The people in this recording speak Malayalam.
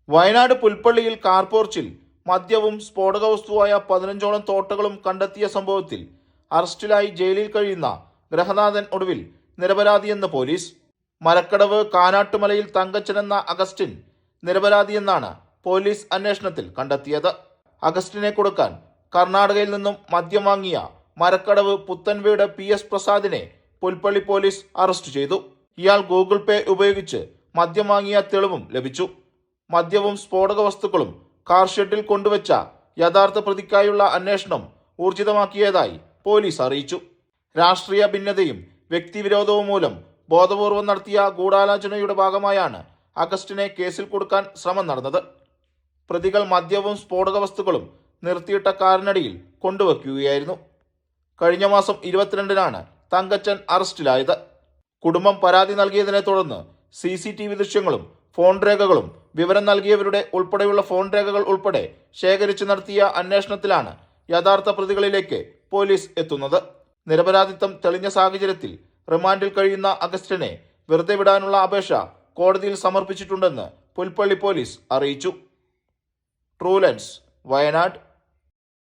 വയനാട് പുൽപ്പള്ളിയിൽ കാർപോർച്ചിൽ മദ്യവും സ്ഫോടക വസ്തുവായ 15ഓളം തോട്ടകളും കണ്ടെത്തിയ സംഭവത്തിൽ അറസ്റ്റിലായി ജയിലിൽ കഴിയുന്ന ഗൃഹനാഥൻ ഒടുവിൽ നിരപരാധിയെന്ന് പോലീസ്. മരക്കടവ് കാനാട്ടുമലയിൽ തങ്കച്ചൻ എന്ന അഗസ്റ്റിൻ നിരപരാധിയെന്നാണ് പോലീസ് അന്വേഷണത്തിൽ കണ്ടെത്തിയത്. അഗസ്റ്റിനെ കൊടുക്കാൻ കർണാടകയിൽ നിന്നും മദ്യം വാങ്ങിയ മരക്കടവ് പുത്തൻവീട് PS പ്രസാദിനെ പുൽപ്പള്ളി പോലീസ് അറസ്റ്റ് ചെയ്തു. ഇയാൾ ഗൂഗിൾ പേ ഉപയോഗിച്ച് മദ്യം വാങ്ങിയ തെളിവും ലഭിച്ചു. മദ്യവും സ്ഫോടക വസ്തുക്കളും കാർ ഷെഡിൽ കൊണ്ടുവച്ച യഥാർത്ഥ പ്രതിക്കായുള്ള അന്വേഷണം ഊർജിതമാക്കിയതായി പോലീസ് അറിയിച്ചു. രാഷ്ട്രീയ ഭിന്നതയും വ്യക്തിവിരോധവും മൂലം ബോധപൂർവം നടത്തിയ ഗൂഢാലോചനയുടെ ഭാഗമായാണ് അഗസ്റ്റിനെ കേസിൽ കൊടുക്കാൻ ശ്രമം നടന്നത്. പ്രതികൾ മദ്യവും സ്ഫോടക വസ്തുക്കളും നിർത്തിയിട്ട കാറിനടിയിൽ കൊണ്ടുവയ്ക്കുകയായിരുന്നു. കഴിഞ്ഞ മാസം 22-നാണ് തങ്കച്ചൻ അറസ്റ്റിലായത്. കുടുംബം പരാതി നൽകിയതിനെ തുടർന്ന് CCTV ദൃശ്യങ്ങളും ഫോൺ രേഖകളും വിവരം നൽകിയവരുടെ ഉൾപ്പെടെയുള്ള ഫോൺ രേഖകൾ ഉൾപ്പെടെ ശേഖരിച്ചു നടത്തിയ അന്വേഷണത്തിലാണ് യഥാർത്ഥ പ്രതികളിലേക്ക് പോലീസ് എത്തുന്നത്. നിരപരാധിത്വം തെളിഞ്ഞ സാഹചര്യത്തിൽ റിമാൻഡിൽ കഴിയുന്ന അഗസ്റ്റിനെ വെറുതെ വിടാനുള്ള അപേക്ഷ കോടതിയിൽ സമർപ്പിച്ചിട്ടുണ്ടെന്ന് പുൽപ്പള്ളി പോലീസ് അറിയിച്ചു. True lens, Wayanad.